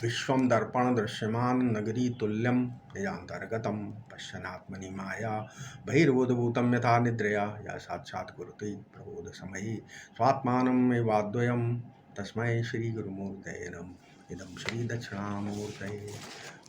विश्वं दर्पण दृश्यमान नगरी तुल्यं निजान्तर्गतं पश्यन्नात्मनि माया बहिर्बोधभूतं यथा निद्रया या साक्षात् कुरुते प्रबोधसमये स्वात्मानमेवाद्वयं तस्मै श्रीगुरुमूर्तये नमः। इदं श्रीदक्षिणामूर्तये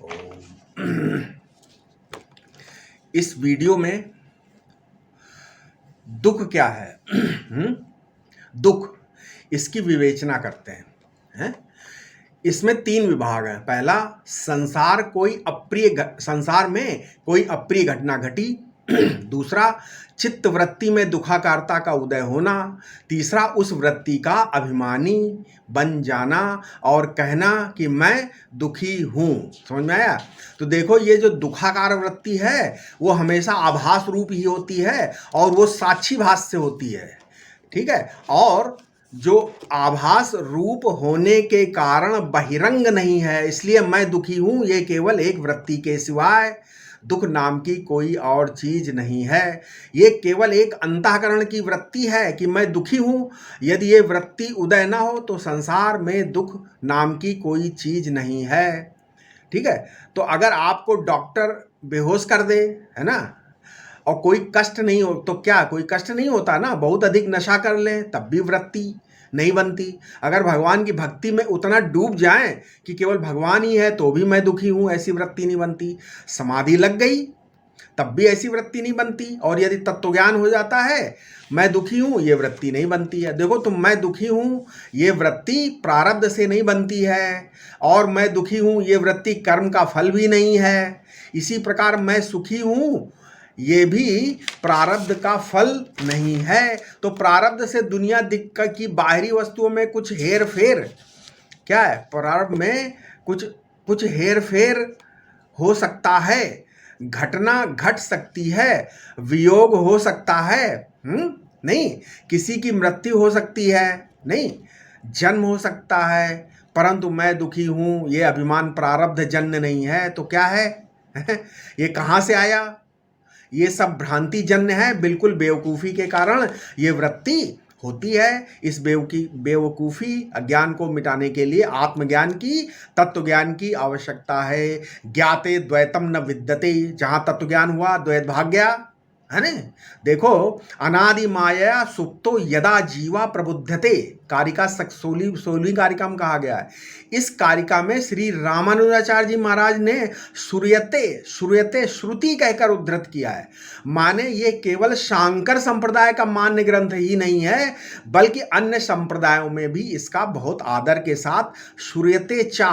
ओम। इस वीडियो में दुख क्या है दुख, इसकी विवेचना करते हैं। इसमें 3 विभाग हैं। पहला, संसार में कोई अप्रिय घटना घटी। दूसरा, चित्त वृत्ति में दुखाकारता का उदय होना। तीसरा, उस वृत्ति का अभिमानी बन जाना और कहना कि मैं दुखी हूँ। समझ में आया? तो देखो, ये जो दुखाकार वृत्ति है वो हमेशा आभास रूप ही होती है और वो साक्षी भास से होती है। ठीक है? और जो आभास रूप होने के कारण बहिरंग नहीं है, इसलिए मैं दुखी हूं, ये केवल एक वृत्ति के सिवाय दुख नाम की कोई और चीज नहीं है। ये केवल एक अंतःकरण की वृत्ति है कि मैं दुखी हूं। यदि ये वृत्ति उदय ना हो तो संसार में दुख नाम की कोई चीज नहीं है। ठीक है? तो अगर आपको डॉक्टर बेहोश कर दे, है ना, और कोई कष्ट नहीं हो तो क्या कोई कष्ट नहीं होता ना। बहुत अधिक नशा कर ले तब भी वृत्ति नहीं बनती। अगर भगवान की भक्ति में उतना डूब जाएं कि केवल भगवान ही है तो भी मैं दुखी हूं, ऐसी वृत्ति नहीं बनती। समाधि लग गई तब भी ऐसी वृत्ति नहीं बनती। और यदि तत्वज्ञान हो जाता है, मैं दुखी हूं, ये वृत्ति नहीं बनती है। देखो, तुम मैं दुखी हूं, ये वृत्ति प्रारब्ध से नहीं बनती है, और मैं दुखी हूं, ये वृत्ति कर्म का फल भी नहीं है। इसी प्रकार मैं सुखी हूं, ये भी प्रारब्ध का फल नहीं है। तो प्रारब्ध से दुनिया दिख की बाहरी वस्तुओं में कुछ हेर फेर क्या है? प्रारब्ध में कुछ हेर फेर हो सकता है, घटना घट सकती है, वियोग हो सकता है, नहीं, किसी की मृत्यु हो सकती है, नहीं, जन्म हो सकता है, परंतु मैं दुखी हूं, ये अभिमान प्रारब्ध जन्य नहीं है। तो क्या है? ये कहां से आया? ये सब भ्रांति जन्य है। बिल्कुल बेवकूफ़ी के कारण ये वृत्ति होती है। इस बेवकूफ़ी अज्ञान को मिटाने के लिए आत्मज्ञान की, तत्वज्ञान की आवश्यकता है। ज्ञाते द्वैतम न विद्यते, जहाँ तत्वज्ञान हुआ द्वैत भाग गया, है ना। देखो, अनादि माया सुप्तो यदा जीवा प्रबुद्धते, कारिका 16वीं कारिका में कहा गया है। इस कारिका में श्री रामानुजाचार्य जी महाराज ने श्रूयते श्रुति कहकर उद्धृत किया है। माने ये केवल शांकर संप्रदाय का मान्य ग्रंथ ही नहीं है, बल्कि अन्य संप्रदायों में भी इसका बहुत आदर के साथ श्रूयते चा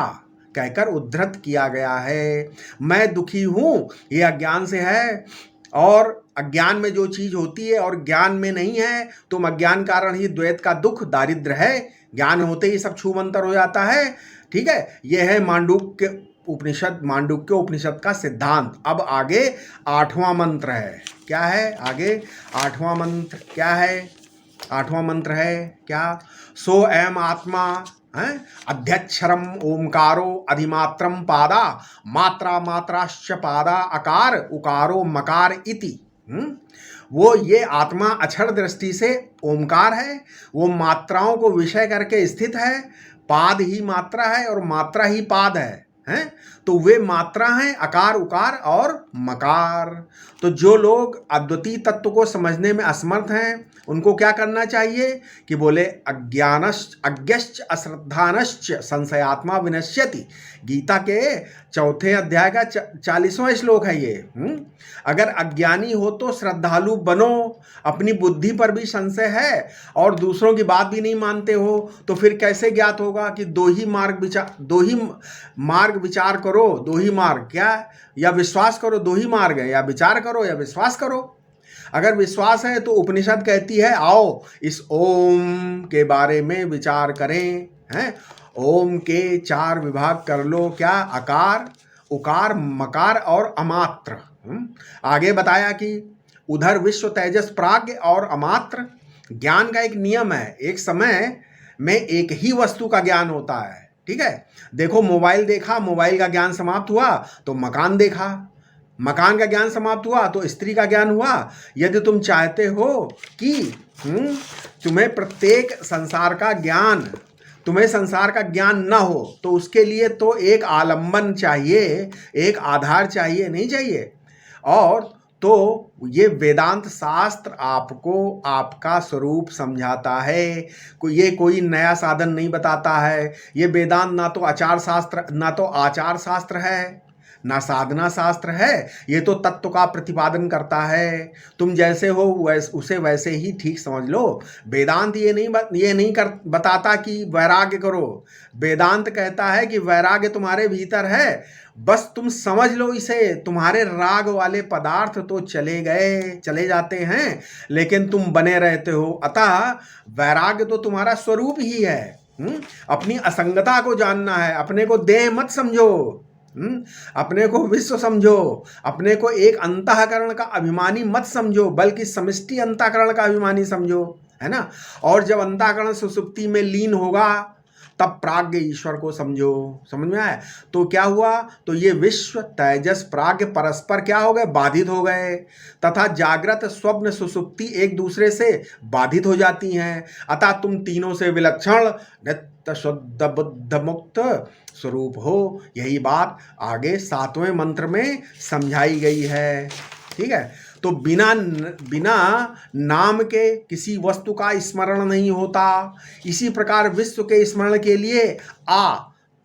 कहकर उद्धृत किया गया है। मैं दुखी हूं, ये अज्ञान से है, और अज्ञान में जो चीज होती है और ज्ञान में नहीं है, तुम अज्ञान कारण ही द्वैत का दुख दारिद्र है। ज्ञान होते ही सब छूमंतर हो जाता है। ठीक है? यह है मांडूक्य उपनिषद का सिद्धांत। अब आगे 8वां मंत्र है। क्या है आगे? 8वां मंत्र क्या है? 8वां मंत्र है क्या? सो एम आत्मा अध्यक्षरम ओंकारो अधिमात्रम पादा मात्रा मात्राश्च पादा अकार उकारो मकार इति। वो ये आत्मा अक्षर दृष्टि से ओंकार है, वो मात्राओं को विषय करके स्थित है। पाद ही मात्रा है और मात्रा ही पाद है, हैं? तो वे मात्रा हैं अकार उकार और मकार। तो जो लोग अद्वितीय तत्व को समझने में असमर्थ हैं, उनको क्या करना चाहिए कि बोले अज्ञश्च अश्रद्धानश्च संशयात्मा विनश्यति। गीता के 4 अध्याय का 40वां श्लोक है ये। अगर अज्ञानी हो तो श्रद्धालु बनो, अपनी बुद्धि पर भी संशय है और दूसरों की बात भी नहीं मानते हो, तो फिर कैसे ज्ञात होगा कि दो ही मार्ग विचार करो। दो ही मार्ग क्या? या विश्वास करो, दो ही मार्ग है, या विचार करो या विश्वास करो। अगर विश्वास है तो उपनिषद कहती है आओ इस ओम के बारे में विचार करें, हैं? ओम के 4 विभाग कर लो। क्या? आकार, उकार, मकार और अमात्र। आगे बताया कि उधर विश्व, तेजस, प्राज्ञ और अमात्र। ज्ञान का एक नियम है, एक समय में एक ही वस्तु का ज्ञान होता है। ठीक है? देखो, मोबाइल देखा, मोबाइल का ज्ञान समाप्त हुआ तो मकान देखा, मकान का ज्ञान समाप्त हुआ तो स्त्री का ज्ञान हुआ। यदि तुम चाहते हो कि तुम्हें प्रत्येक संसार का ज्ञान तुम्हें संसार का ज्ञान न हो तो उसके लिए तो एक आलंबन चाहिए, एक आधार चाहिए, नहीं चाहिए? और तो ये वेदांत शास्त्र आपको आपका स्वरूप समझाता है, ये कोई नया साधन नहीं बताता है। ये वेदांत ना तो आचार शास्त्र है, ना साधना शास्त्र है, ये तो तत्व का प्रतिपादन करता है। तुम जैसे हो उसे वैसे ही ठीक समझ लो। वेदांत ये नहीं बताता कि वैराग्य करो। वेदांत कहता है कि वैराग्य तुम्हारे भीतर है, बस तुम समझ लो इसे। तुम्हारे राग वाले पदार्थ तो चले जाते हैं, लेकिन तुम बने रहते हो। अतः वैराग्य तो तुम्हारा स्वरूप ही है। अपनी असंगता को जानना है, अपने को देह मत समझो, अपने को विश्व समझो, अपने को एक अंतःकरण का अभिमानी मत समझो, बल्कि समष्टि अंतःकरण का अभिमानी समझो, है ना। और जब अंतःकरण सुषुप्ति में लीन होगा तब प्राज्ञ ईश्वर को समझो। समझ में आया? तो क्या हुआ? तो ये विश्व, तेजस, प्राज्ञ परस्पर क्या हो गए? बाधित हो गए, तथा जागृत, स्वप्न, सुषुप्ति एक दूसरे से बाधित हो जाती हैं। अतः तुम तीनों से विलक्षण नित्य शुद्ध बुद्ध मुक्त स्वरूप हो। यही बात आगे 7वें मंत्र में समझाई गई है। ठीक है। तो बिना नाम के किसी वस्तु का स्मरण नहीं होता। इसी प्रकार विश्व के स्मरण के लिए आ,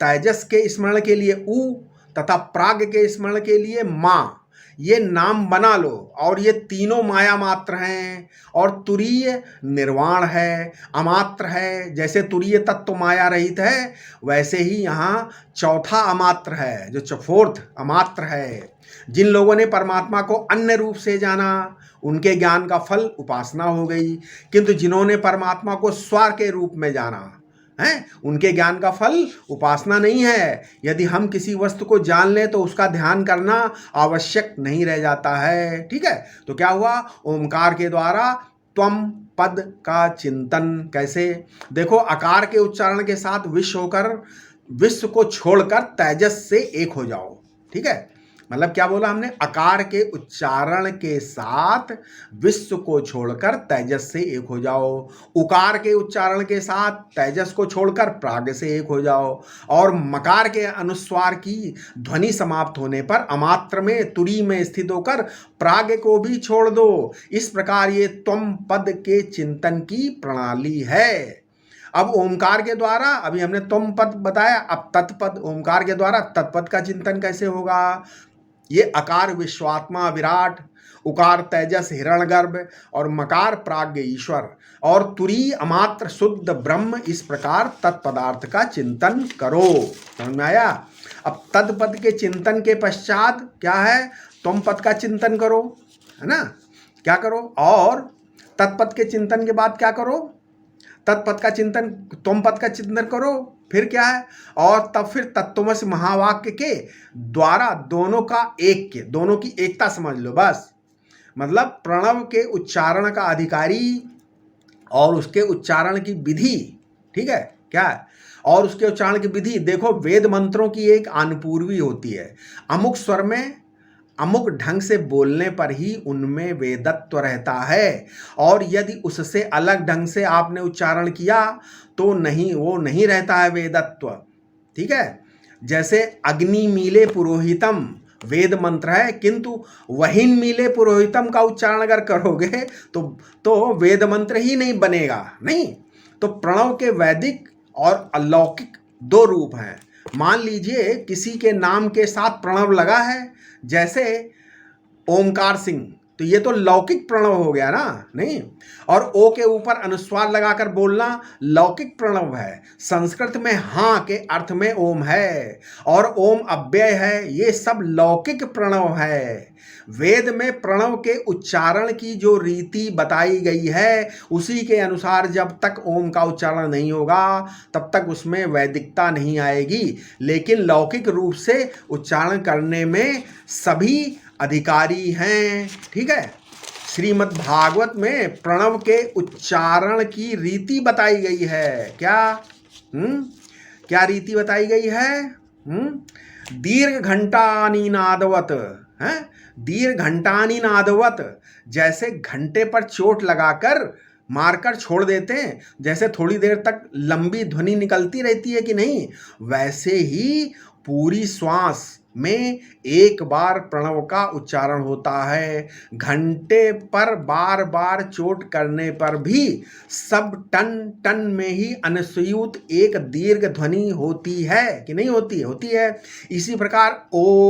तेजस के स्मरण के लिए उ, तथा प्राग के स्मरण के लिए माँ, ये नाम बना लो। और ये तीनों माया मात्र हैं, और तुरीय निर्वाण है, अमात्र है। जैसे तुरीय तत्व माया रहित है, वैसे ही यहाँ चौथा अमात्र है, जो फोर्थ अमात्र है। जिन लोगों ने परमात्मा को अन्य रूप से जाना, उनके ज्ञान का फल उपासना हो गई, किंतु जिन्होंने परमात्मा को स्वर के रूप में जाना है, उनके ज्ञान का फल उपासना नहीं है। यदि हम किसी वस्तु को जान लें तो उसका ध्यान करना आवश्यक नहीं रह जाता है। ठीक है। तो क्या हुआ? ओमकार के द्वारा त्वम पद का चिंतन। कैसे? देखो, आकार के उच्चारण के साथ विश्व को छोड़कर तेजस से एक हो जाओ। ठीक है। मतलब क्या बोला हमने? आकार के उच्चारण के साथ विश्व को छोड़कर तेजस से एक हो जाओ, उकार के उच्चारण के साथ तेजस को छोड़कर प्राग से एक हो जाओ, और मकार के अनुस्वार की ध्वनि समाप्त होने पर अमात्र में तुरी में स्थित होकर प्राग को भी छोड़ दो। इस प्रकार ये त्वम पद के चिंतन की प्रणाली है। अब ओमकार के द्वारा, अभी हमने त्वम पद बताया, अब तत्पद, ओमकार के द्वारा तत्पद का चिंतन कैसे होगा? ये अकार विश्वात्मा विराट, उकार तेजस हिरण्यगर्भ, और मकार प्राज्ञ ईश्वर, और तुरी अमात्र शुद्ध ब्रह्म। इस प्रकार तत्पदार्थ का चिंतन करो। समझ में आया? अब तत्पद के चिंतन के पश्चात क्या है? तुम पद का चिंतन करो, है ना। क्या करो? और तत्पद के चिंतन के बाद क्या करो? तत्पद का चिंतन, तुम पद का चिंतन करो, फिर क्या है? और तब फिर तत्वमसि महावाक्य के द्वारा दोनों की एकता समझ लो बस। मतलब प्रणव के उच्चारण का अधिकारी और उसके उच्चारण की विधि। ठीक है। क्या है? और उसके उच्चारण की विधि देखो, वेद मंत्रों की एक अनुपूर्वी होती है। अमुक स्वर में अमुक ढंग से बोलने पर ही उनमें वेदत्व रहता है, और यदि उससे अलग ढंग से आपने उच्चारण किया तो वो नहीं रहता है वेदत्व। ठीक है। जैसे अग्नि मीले पुरोहितम वेद मंत्र है, किंतु वहीन मीले पुरोहितम का उच्चारण अगर करोगे तो वेद मंत्र ही नहीं बनेगा। नहीं तो प्रणव के वैदिक और अलौकिक दो रूप हैं। मान लीजिए किसी के नाम के साथ प्रणव लगा है, जैसे ओमकार सिंह, तो ये तो लौकिक प्रणव हो गया ना। नहीं, और ओ के ऊपर अनुस्वार लगाकर बोलना लौकिक प्रणव है। संस्कृत में हाँ के अर्थ में ओम है, और ओम अव्यय है। ये सब लौकिक प्रणव है। वेद में प्रणव के उच्चारण की जो रीति बताई गई है, उसी के अनुसार जब तक ओम का उच्चारण नहीं होगा तब तक उसमें वैदिकता नहीं आएगी। लेकिन लौकिक रूप से उच्चारण करने में सभी अधिकारी हैं। ठीक है। श्रीमद् भागवत में प्रणव के उच्चारण की रीति बताई गई है। क्या रीति बताई गई है? दीर्घ घंटानी नादवत है। दीर्घ घंटानी नादवत, जैसे घंटे पर चोट लगाकर मारकर छोड़ देते हैं, जैसे थोड़ी देर तक लंबी ध्वनि निकलती रहती है कि नहीं, वैसे ही पूरी श्वास में एक बार प्रणव का उच्चारण होता है। घंटे पर बार बार चोट करने पर भी सब टन टन में ही अनुस्यूत एक दीर्घ ध्वनि होती है कि नहीं होती है? होती है। इसी प्रकार ओम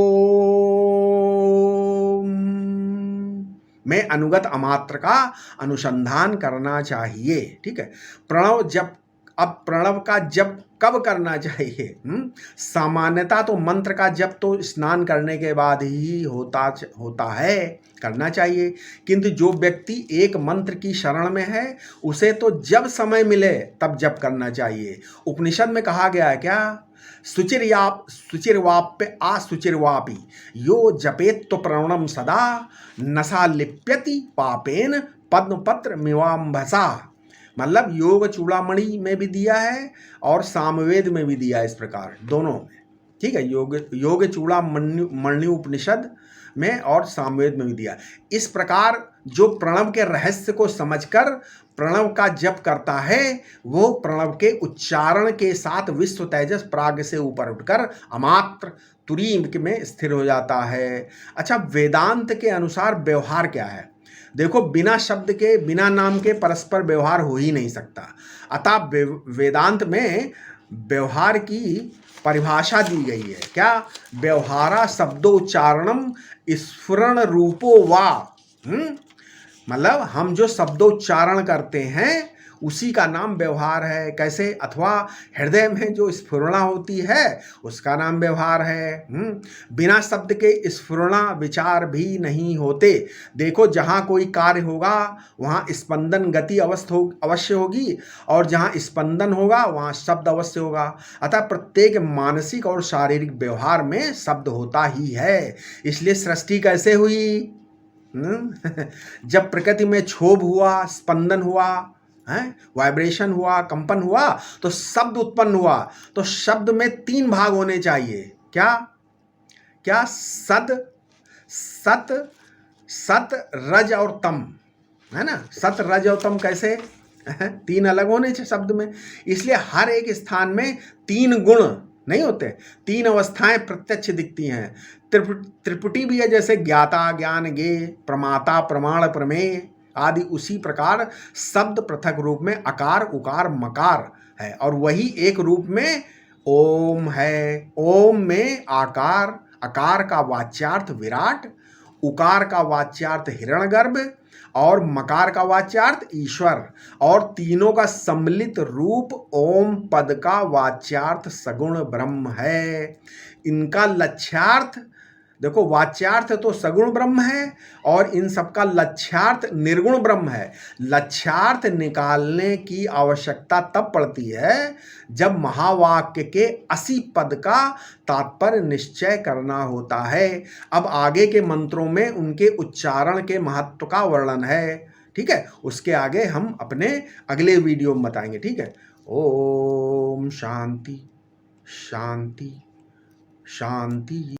में अनुगत अमात्र का अनुसंधान करना चाहिए। ठीक है। प्रणव का जप कब करना चाहिए? सामान्यतः तो मंत्र का जप तो स्नान करने के बाद ही होता है, करना चाहिए। किंतु जो व्यक्ति एक मंत्र की शरण में है उसे तो जब समय मिले तब जप करना चाहिए। उपनिषद में कहा गया है क्या? शुचिर्वाप्य असुचिर्वापि यो जपेत तो प्रणवम सदा नशा लिप्यति पापेन पद्मपत्र मिवाम्भसा। मतलब योग चूड़ामणि में भी दिया है और सामवेद में भी दिया है, इस प्रकार दोनों में। ठीक है। योग चूड़ामणि उपनिषद में और सामवेद में भी दिया है। इस प्रकार जो प्रणव के रहस्य को समझकर प्रणव का जप करता है वो प्रणव के उच्चारण के साथ विश्व तेजस प्राग से ऊपर उठकर अमात्र तुरीम में स्थिर हो जाता है। अच्छा, वेदांत के अनुसार व्यवहार क्या है? देखो, बिना शब्द के, बिना नाम के परस्पर व्यवहार हो ही नहीं सकता। अतः वेदांत में व्यवहार की परिभाषा दी गई है। क्या? व्यवहारा शब्दोच्चारणम स्फुरण रूपो वा। मतलब हम जो शब्दोच्चारण करते हैं उसी का नाम व्यवहार है। कैसे? अथवा हृदय में जो स्फुरणा होती है उसका नाम व्यवहार है। बिना शब्द के स्फुरणा विचार भी नहीं होते। देखो, जहाँ कोई कार्य होगा वहाँ स्पंदन गति अवश्य होगी, और जहाँ स्पंदन होगा वहाँ शब्द अवश्य होगा। अतः प्रत्येक मानसिक और शारीरिक व्यवहार में शब्द होता ही है। इसलिए सृष्टि कैसे हुई? जब प्रकृति में क्षोभ हुआ, स्पंदन हुआ, वाइब्रेशन हुआ, कंपन हुआ, तो शब्द उत्पन्न हुआ। तो शब्द में 3 भाग होने चाहिए। क्या? क्या? सत रज और तम, है ना? सत रज और तम कैसे? 3 अलग होने चाहिए शब्द में। इसलिए हर एक स्थान में 3 गुण नहीं होते, 3 अवस्थाएं प्रत्यक्ष दिखती हैं। त्रिपुटी भी है, जैसे ज्ञाता, ज्ञान, ज्ञेय, प्रमाता, प्रमाण, प्रमेय आदि। उसी प्रकार शब्द पृथक रूप में अकार, उकार, मकार है, और वही एक रूप में ओम है। ओम में आकार, अकार का वाच्यार्थ विराट, उकार का वाच्यार्थ हिरण्यगर्भ और मकार का वाच्यार्थ ईश्वर, और तीनों का सम्मिलित रूप ओम पद का वाच्यार्थ सगुण ब्रह्म है। इनका लक्ष्यार्थ देखो, वाच्यार्थ तो सगुण ब्रह्म है और इन सबका लक्ष्यार्थ निर्गुण ब्रह्म है। लक्ष्यार्थ निकालने की आवश्यकता तब पड़ती है जब महावाक्य के 80 पद का तात्पर्य निश्चय करना होता है। अब आगे के मंत्रों में उनके उच्चारण के महत्व का वर्णन है। ठीक है, उसके आगे हम अपने अगले वीडियो में बताएंगे। ठीक है। ओम शांति शांति शांति।